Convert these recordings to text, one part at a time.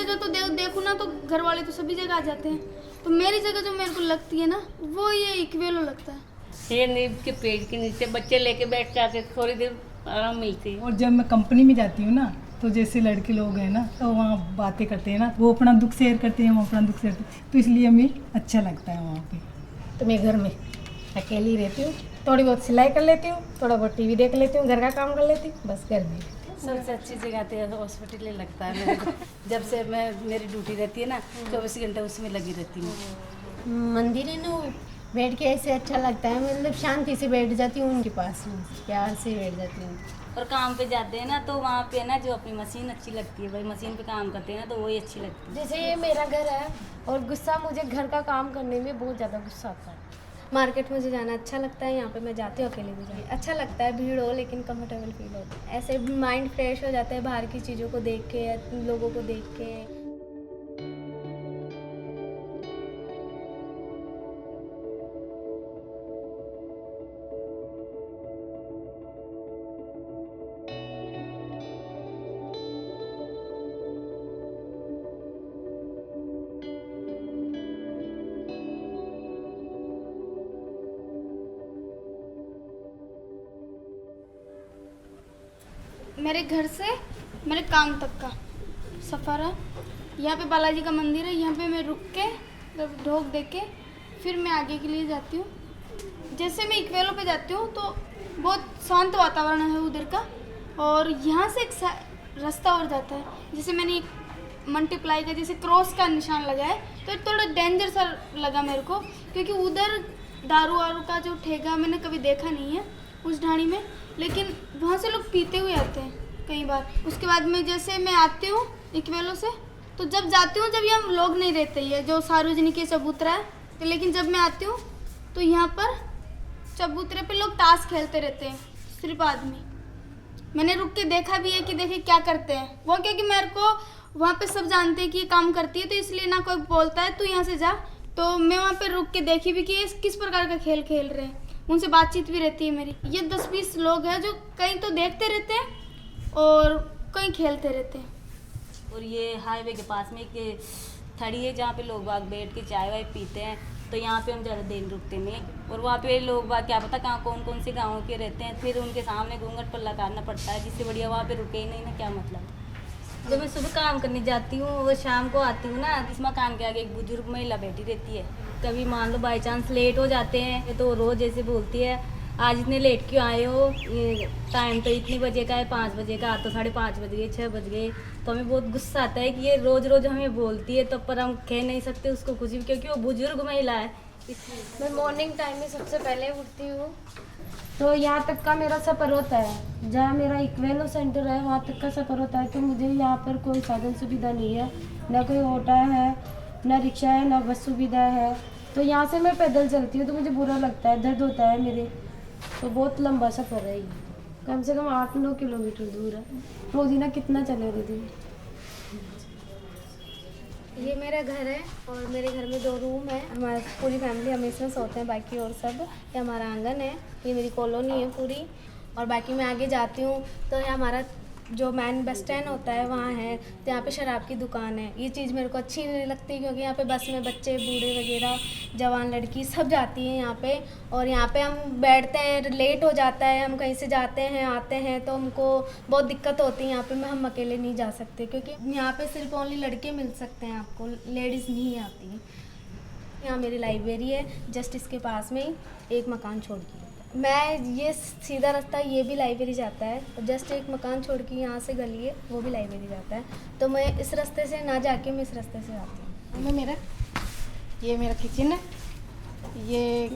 जगह तो देखूँ ना तो घर वाले तो सभी जगह आ जाते हैं, तो मेरी जगह जो मेरे को लगती है ना वो ये इक्वेलो लगता है। ये नीम के पेड़ के नीचे बच्चे लेके बैठ जाते, थोड़ी देर आराम मिलती है। और जब मैं कंपनी में जाती हूँ ना तो जैसे लड़के लोग हैं ना तो वहाँ बातें करते हैं ना, वो अपना दुख शेयर करते हैं, हम अपना दुख शेयर करते हैं, तो इसलिए हमें अच्छा लगता है वहाँ पे। तो मैं घर में अकेली रहती हूँ, थोड़ी बहुत सिलाई कर लेती हूँ, थोड़ा बहुत टीवी देख लेती हूँ, घर का काम कर लेती हूँ, बस घर में। सबसे अच्छी जगह तो हॉस्पिटल ही लगता है मेरे को। जब से मेरी ड्यूटी रहती है ना 24 घंटे उसमें लगी रहती हूँ। मंदिर है ना, बैठ के ऐसे अच्छा लगता है, मतलब शांति से बैठ जाती हूँ उनके पास में, प्यार से बैठ जाती हूँ। और काम पे जाते हैं ना तो वहाँ पे ना जो अपनी मशीन अच्छी लगती है, भाई मशीन पे काम करते हैं ना तो वही अच्छी लगती है। जैसे ये मेरा घर है और गुस्सा, मुझे घर का काम करने में बहुत ज़्यादा गुस्सा आता है। मार्केट मुझे जाना अच्छा लगता है, यहाँ पे मैं जाती हूँ अकेले भी जाती, अच्छा लगता है, भीड़ हो लेकिन कंफर्टेबल फील होता है, ऐसे माइंड फ्रेश हो जाता है बाहर की चीज़ों को देख के, लोगों को देख के। मेरे घर से मेरे काम तक का सफ़र है। यहाँ पे बालाजी का मंदिर है, यहाँ पे मैं रुक के ढोक दे के फिर मैं आगे के लिए जाती हूँ। जैसे मैं इक्वेलो पे जाती हूँ तो बहुत शांत वातावरण है उधर का, और यहाँ से एक रास्ता और जाता है। जैसे मैंने एक मल्टीप्लाई का जैसे क्रॉस का निशान लगा है तो थोड़ा डेंजर सा लगा मेरे को, क्योंकि उधर दारू वारू का जो ठेका मैंने कभी देखा नहीं है उस ढाणी में, लेकिन वहाँ से लोग पीते हुए आते हैं कई बार। उसके बाद में जैसे मैं आती हूँ इक्वेलो से, तो जब जाती हूँ जब यहाँ लोग नहीं रहते हैं, जो सार्वजनिक चबूतरा है, तो लेकिन जब मैं आती हूँ तो यहाँ पर चबूतरे पे लोग ताश खेलते रहते हैं, सिर्फ आदमी। मैंने रुक के देखा भी है कि देखिए क्या करते हैं वो, क्योंकि मेरे को वहाँ पे सब जानते हैं कि ये काम करती है, तो इसलिए ना कोई बोलता है तू यहाँ से जा, तो मैं वहाँ पे रुक के देखी भी कि ये किस प्रकार का खेल खेल रहे हैं, उनसे बातचीत भी रहती है मेरी। ये 10-20 लोग हैं जो कहीं तो देखते रहते हैं और कहीं खेलते रहते हैं। और ये हाईवे के पास में एक थड़ी है जहाँ पे लोग बाग बैठ के चाय वाय पीते हैं, तो यहाँ पे हम ज़्यादा देर रुकते नहीं। और वहाँ पे लोग बाग क्या पता कहाँ कौन कौन से गाँव के रहते हैं, फिर उनके सामने घूंघट पर लगाना पड़ता है, जिससे बढ़िया वहाँ पे रुके ही नहीं ना, क्या मतलब। जब मैं सुबह काम करने जाती हूँ और शाम को आती हूँ ना, इस मकान के आगे एक बुजुर्ग महिला बैठी रहती है। कभी मान लो बाई चांस लेट हो जाते हैं तो रोज़ जैसे बोलती है आज इतने लेट क्यों आए हो, ये टाइम तो इतने बजे का है, 5 बजे का, आज तो 5:30 बज गए, 6 बज गए। तो हमें बहुत गुस्सा आता है कि ये रोज़ रोज़ हमें बोलती है, तो पर हम कह नहीं सकते उसको कुछ भी, क्योंकि वो बुजुर्ग महिला है। मैं मॉर्निंग टाइम में सबसे पहले उठती हूँ, तो यहाँ तक का मेरा सफ़र होता है, जहाँ मेरा इक्वेलो सेंटर है वहाँ तक का सफ़र होता है। तो मुझे यहाँ पर कोई साधन सुविधा नहीं है, ना कोई ऑटो है, ना रिक्शा है, ना बस सुविधा है। तो यहाँ से मैं पैदल चलती हूँ तो मुझे बुरा लगता है, दर्द होता है मेरे, तो बहुत लंबा सफ़र है ये, कम से कम 8-9 किलोमीटर दूर है। रोजीना कितना चलेगी दिन। ये मेरा घर है और मेरे घर में 2 रूम है, हमारी पूरी फैमिली हम इसमें सोते हैं, बाकी और सब। ये हमारा आंगन है, ये मेरी कॉलोनी है पूरी। और बाकी मैं आगे जाती हूँ तो ये हमारा जो मेन बस स्टैंड होता है वहाँ है, तो यहाँ पे शराब की दुकान है। ये चीज़ मेरे को अच्छी नहीं लगती, क्योंकि यहाँ पे बस में बच्चे बूढ़े वगैरह, जवान लड़की सब जाती हैं यहाँ पे, और यहाँ पे हम बैठते हैं, लेट हो जाता है, हम कहीं से जाते हैं आते हैं तो हमको बहुत दिक्कत होती है यहाँ पे। हम अकेले नहीं जा सकते, क्योंकि यहाँ पे सिर्फ ओनली लड़के मिल सकते हैं आपको, लेडीज़ नहीं आती। यहाँ मेरी लाइब्रेरी है, जस्ट इसके पास में ही एक मकान छोड़ के मैं, ये सीधा रास्ता ये भी लाइब्रेरी जाता है, और जस्ट एक मकान छोड़ के यहाँ से गली है वो भी लाइब्रेरी जाता है। तो मैं इस रास्ते से ना जाके मैं इस रास्ते से आती हूँ। ये मेरा किचन है, ये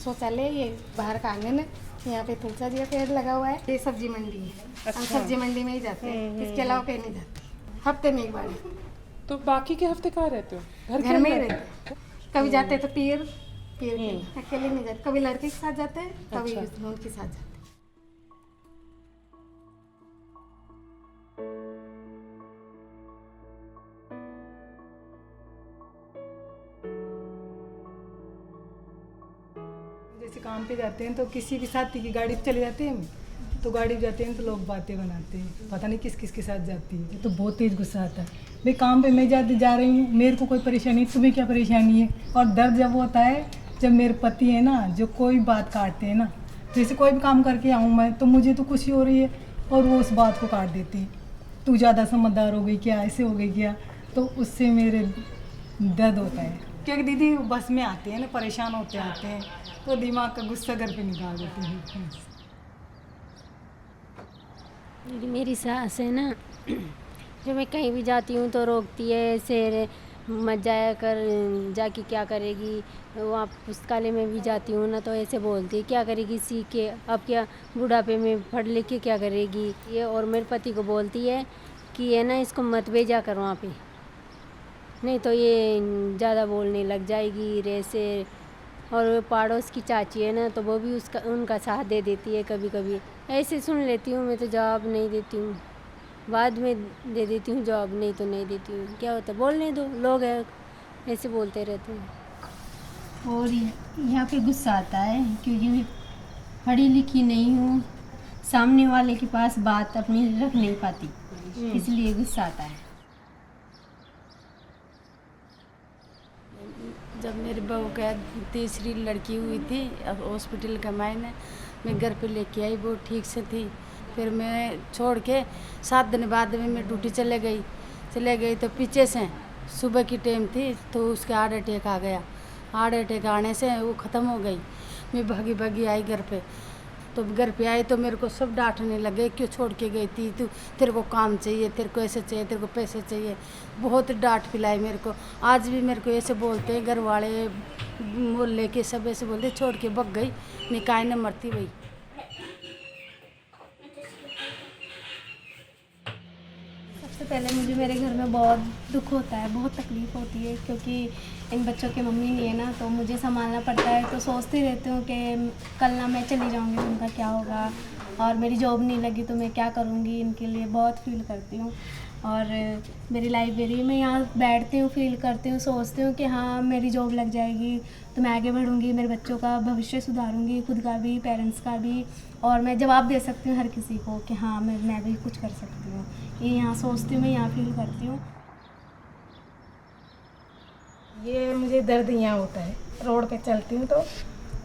शौचालय, ये बाहर का आंगन है, यहाँ पे तुलसा जी का पेड़ लगा हुआ है, ये सब्जी मंडी है। हम सब्जी मंडी में ही जाते हैं, इसके अलावा कहीं नहीं जाते, हफ्ते में एक बार। तो बाकी के हफ्ते कहाँ रहते हो? घर में ही रहते हैं। कभी जाते हैं तो पीर अकेले नहीं जाते, कभी लड़के के साथ जाते हैं, कभी उनके साथ जाते हैं। जैसे काम पे जाते हैं तो किसी भी साथी की गाड़ी पे चले जाते हैं, तो गाड़ी जाते हैं तो लोग बातें बनाते हैं, पता नहीं किस किस के साथ जाती है, तो बहुत तेज गुस्सा आता है। मैं काम पे मैं जा रही हूँ, मेरे को कोई परेशानी, तुम्हें क्या परेशानी है। और दर्द जब होता है जब मेरे पति है ना, जो कोई बात काटते हैं ना, जैसे कोई भी काम करके आऊँ मैं तो मुझे तो खुशी हो रही है और वो उस बात को काट देती है, तू ज़्यादा समझदार हो गई क्या, ऐसे हो गई क्या, तो उससे मेरे दर्द होता है। क्योंकि दीदी बस में आते हैं ना, परेशान होते आते हैं तो दिमाग का गुस्सा घर पे निकाल देते हैं। मेरी सास है ना, जो मैं कहीं भी जाती हूँ तो रोकती है, ऐसे मत जाया कर, जाके क्या करेगी। वहाँ पुस्तकालय में भी जाती हूँ ना तो ऐसे बोलती है क्या करेगी सीख के, अब क्या बुढ़ापे में पढ़ लिख के क्या करेगी ये। और मेरे पति को बोलती है कि ये ना इसको मत भेजा कर वहाँ पे, नहीं तो ये ज़्यादा बोलने लग जाएगी ऐसे। और पड़ोस की चाची है ना तो वो भी उनका साथ दे देती है कभी कभी। ऐसे सुन लेती हूँ मैं, तो जवाब नहीं देती हूँ, बाद में दे देती हूँ जवाब, नहीं तो नहीं देती हूँ। क्या होता है, बोलने दो, लोग हैं ऐसे बोलते रहते हैं। और यहाँ पे गुस्सा आता है क्योंकि मैं पढ़ी लिखी नहीं हूँ, सामने वाले के पास बात अपनी रख नहीं पाती, इसलिए गुस्सा आता है। जब मेरी बहू का तीसरी लड़की हुई थी, अब हॉस्पिटल का मायने मैं घर पे लेके आई, वो ठीक से थी। फिर मैं छोड़ के 7 दिन बाद में मैं ड्यूटी चले गई तो पीछे से सुबह की टाइम थी तो उसका हार्ट अटैक आ गया। हार्ट अटैक आने से वो ख़त्म हो गई। मैं भागी आई घर पे, तो घर पे आई तो मेरे को सब डांटने लगे, क्यों छोड़ के गई थी तू, तेरे को काम चाहिए, तेरे को ऐसे चाहिए, तेरे को पैसे चाहिए। बहुत डांट पिलाई मेरे को। आज भी मेरे को ऐसे बोलते हैं घर वाले, मोहल्ले के सब ऐसे बोलते, छोड़ के भग गई, निकाय न मरती वही। सबसे पहले मुझे मेरे घर में बहुत दुख होता है, बहुत तकलीफ़ होती है, क्योंकि इन बच्चों की मम्मी नहीं है ना, तो मुझे संभालना पड़ता है। तो सोचती रहती हूँ कि कल ना मैं चली जाऊँगी तो उनका क्या होगा, और मेरी जॉब नहीं लगी तो मैं क्या करूँगी। इनके लिए बहुत फील करती हूँ। और मेरी लाइब्रेरी में यहाँ बैठती हूँ, फील करती हूँ, सोचती हूँ कि हाँ मेरी जॉब लग जाएगी तो मैं आगे बढ़ूँगी, मेरे बच्चों का भविष्य सुधारूँगी, खुद का भी, पेरेंट्स का भी, और मैं जवाब दे सकती हूँ हर किसी को कि हाँ मैं भी कुछ कर सकती हूँ। ये यहाँ सोचती हूँ, मैं यहाँ फील करती हूँ। ये मुझे दर्द यहाँ होता है, रोड पे चलती हूँ तो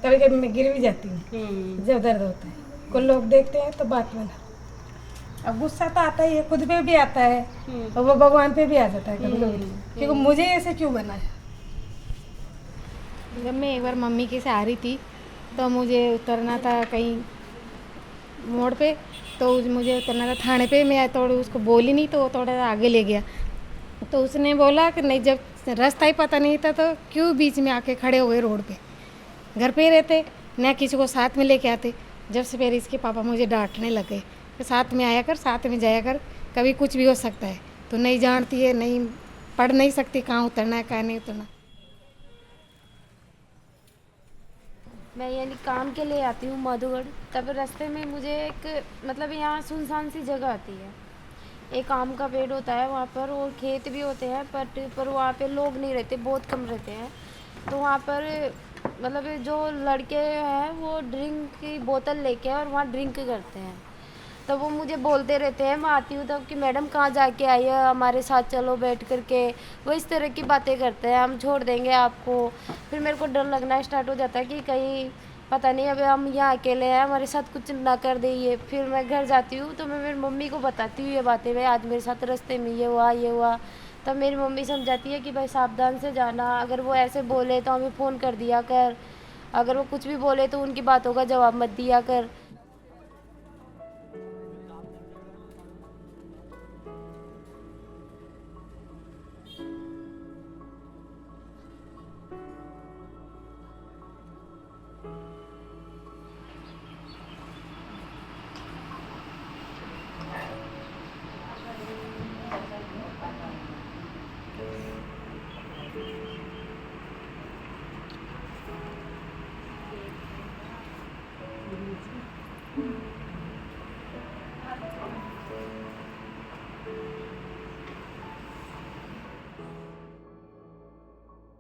कभी कभी मैं गिर भी जाती हूँ जब दर्द होता है। कुछ लोग देखते हैं तो बात बना, अब गुस्सा तो आता ही है, खुद पे भी आता है और वो भगवान पे भी आ जाता है कभी कभी, क्योंकि मुझे ऐसे क्यों बना है। जब मैं एक बार मम्मी के से आ रही थी तो मुझे उतरना था कहीं मोड़ पे, तो मुझे उतरना था थाने पे। मैं थोड़ी उसको बोली नहीं तो वो थोड़ा आगे ले गया, तो उसने बोला कि नहीं, जब रास्ता ही पता नहीं था तो क्यों बीच में आके खड़े हुए रोड पे, घर पे ही रहते न किसी को साथ में लेके आते। जब से फिर इसके पापा मुझे डांटने लगे कि साथ में आया कर, साथ में जाया कर, कभी कुछ भी हो सकता है। तो नहीं जानती है, नहीं पढ़ नहीं सकती कहाँ उतरना है कहाँ नहीं उतरना। मैं यानी काम के लिए आती हूँ माधोगढ़, तब रास्ते में मुझे एक मतलब यहाँ सुनसान सी जगह आती है, एक आम का पेड़ होता है वहाँ पर, और खेत भी होते हैं पर वहाँ पे लोग नहीं रहते, बहुत कम रहते हैं। तो वहाँ पर मतलब जो लड़के हैं वो ड्रिंक की बोतल लेके और वहाँ ड्रिंक करते हैं। तो वो मुझे बोलते रहते हैं, मैं आती हूँ तब कि मैडम कहाँ जाके आई है, हमारे साथ चलो बैठ करके। वो इस तरह की बातें करते हैं, हम छोड़ देंगे आपको। फिर मेरे को डर लगना स्टार्ट हो जाता है कि कहीं पता नहीं अभी हम यहाँ अकेले हैं, हमारे साथ कुछ ना कर दे ये। फिर मैं घर जाती हूँ तो मैं मेरी मम्मी को बताती हूँ ये बातें, भाई आज मेरे साथ रास्ते में ये हुआ। तब मेरी मम्मी समझाती है कि भाई सावधान से जाना, अगर वो ऐसे बोले तो हमें फ़ोन कर दिया कर, अगर वो कुछ भी बोले तो उनकी बातों का जवाब मत दिया कर।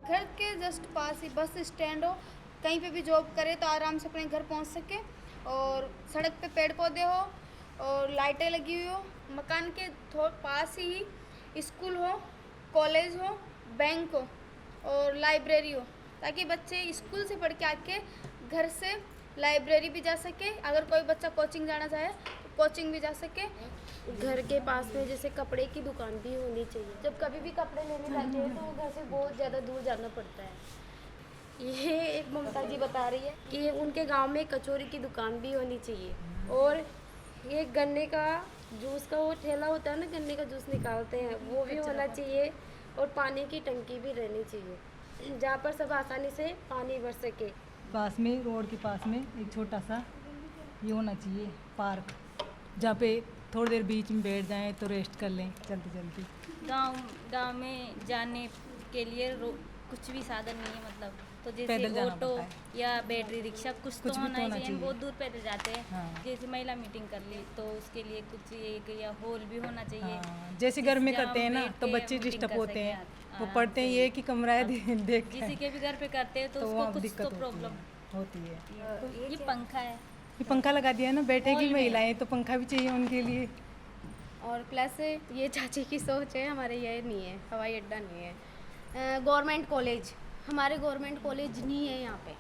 घर के जस्ट पास ही बस स्टैंड हो, कहीं पे भी जॉब करे तो आराम से अपने घर पहुंच सके। और सड़क पे पेड़ पौधे हो और लाइटें लगी हुई हो, मकान के पास ही स्कूल हो, कॉलेज हो, बैंक हो और लाइब्रेरी हो, ताकि बच्चे स्कूल से पढ़ के आके घर से लाइब्रेरी भी जा सके, अगर कोई बच्चा कोचिंग जाना चाहे तो कोचिंग भी जा सके। घर के पास में जैसे कपड़े की दुकान भी होनी चाहिए। जब कभी भी कपड़े लेने जाते हैं तो घर से बहुत ज़्यादा दूर जाना पड़ता है। ये एक ममता जी बता रही है कि उनके गांव में कचौरी की दुकान भी होनी चाहिए, और ये गन्ने का जूस का वो ठेला होता है ना, गन्ने का जूस निकालते हैं, वो भी होना चाहिए, और पानी की टंकी भी रहनी चाहिए जहाँ पर सब आसानी से पानी भर सके। पास में, रोड के पास में एक छोटा सा ये होना चाहिए पार्क, जहाँ पे थोड़ी देर बीच में बैठ जाएं तो रेस्ट कर लें चलते चलते। गांव में जाने के लिए कुछ भी साधन नहीं है, मतलब तो पैदल जैसे जाना ऑटो पड़ता है। या बैटरी रिक्शा कुछ तो भी होना ही चाहिए। हम चाहिए। बहुत दूर पैदल जाते हैं, हाँ। जैसे महिला मीटिंग कर ली तो उसके लिए कुछ एक या हॉल भी होना चाहिए। हाँ, जैसे घर में जहाँ करते हैं ना बैठ तो के बच्चे मीटिंग डिस्टर्ब कर होते सकें। हैं, हाँ, वो पढ़ते हैं ये कि कमरा है देख किसी के भी घर पे करते हैं तो तो उसको वहाँ कुछ दिक्कत तो होती प्रॉब्लम होती है। ये पंखा है, ये पंखा लगा दिया है ना, बैठेगी हॉल में। महिलाएं तो पंखा भी चाहिए उनके लिए। और प्लस ये चाची की सोच है, हमारे ये नहीं है, हवाई अड्डा नहीं है। गवर्नमेंट कॉलेज, हमारे गवर्नमेंट कॉलेज नहीं है यहाँ पे,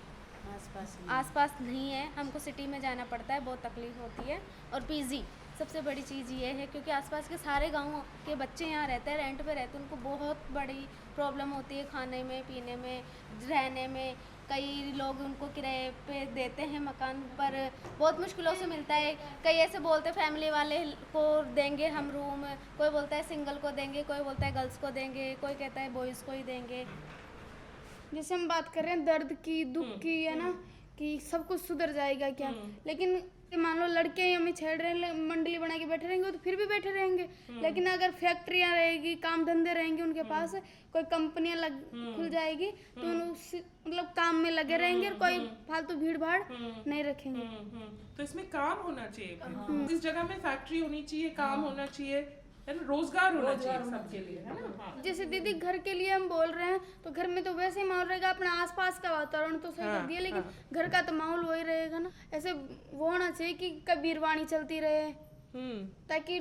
आसपास नहीं है, हमको सिटी में जाना पड़ता है, बहुत तकलीफ होती है। और पीजी सबसे बड़ी चीज़ ये है, क्योंकि आसपास के सारे गाँव के बच्चे यहाँ रहते हैं, रेंट पे रहते हैं, उनको बहुत बड़ी प्रॉब्लम होती है खाने में, पीने में, रहने में। कई लोग उनको किराए पे देते हैं मकान, पर बहुत मुश्किलों से मिलता है। कई ऐसे बोलते हैं फैमिली वाले को देंगे हम रूम, कोई बोलता है सिंगल को देंगे, कोई बोलता है गर्ल्स को देंगे, कोई कहता है बॉयज़ को ही देंगे। जैसे हम बात कर रहे हैं दर्द की, दुख की, है ना, कि सब कुछ सुधर जाएगा क्या, लेकिन मान लो लड़के हमें छेड़ रहे हैं, मंडली बना के बैठे रहेंगे तो फिर भी बैठे रहेंगे। लेकिन अगर फैक्ट्रियाँ रहेगी, काम धंधे रहेंगे उनके पास, कोई कंपनियां खुल जाएगी तो मतलब काम में लगे रहेंगे और कोई फालतू भीड़ भाड़ नहीं रखेंगे। तो इसमें काम होना चाहिए, इस जगह में फैक्ट्री होनी चाहिए, काम होना चाहिए, है ना, रोजगार होना चाहिए सबके लिए, है ना। हाँ। जैसे दीदी घर के लिए हम बोल रहे हैं तो घर में तो वैसे ही माहौल रहेगा, अपना आसपास का वातावरण तो सही कर दिया, लेकिन घर का तो माहौल वही रहेगा ना। ऐसे वो होना चाहिए कि कबीर वाणी चलती रहे, ताकि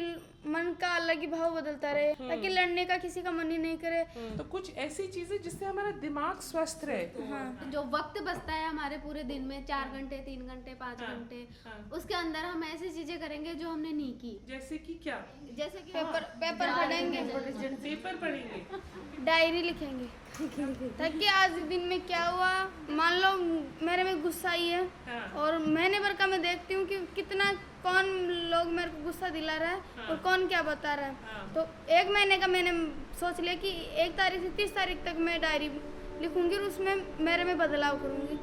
मन का अलग ही भाव बदलता रहे, ताकि लड़ने का किसी का मन ही नहीं करे। तो कुछ ऐसी चीजें जिससे हमारा दिमाग स्वस्थ रहे। हाँ। जो वक्त बचता है हमारे पूरे दिन में, 4 घंटे, 3 घंटे, 5 घंटे, उसके अंदर हम ऐसी चीजें करेंगे जो हमने नहीं की। जैसे कि क्या? जैसे कि पेपर पढ़ेंगे, पेपर पढ़ेंगे, डायरी लिखेंगे, ताकि आज दिन में क्या हुआ। मान लो मेरे में गुस्सा ही है और महीने भर का मैं देखती हूँ कि कितना कौन लोग मेरे को गुस्सा दिला रहा है और कौन क्या बता रहा है। तो 1 महीने का मैंने सोच लिया कि 1 तारीख से 30 तारीख तक मैं डायरी लिखूंगी और उसमें मेरे में बदलाव करूंगी।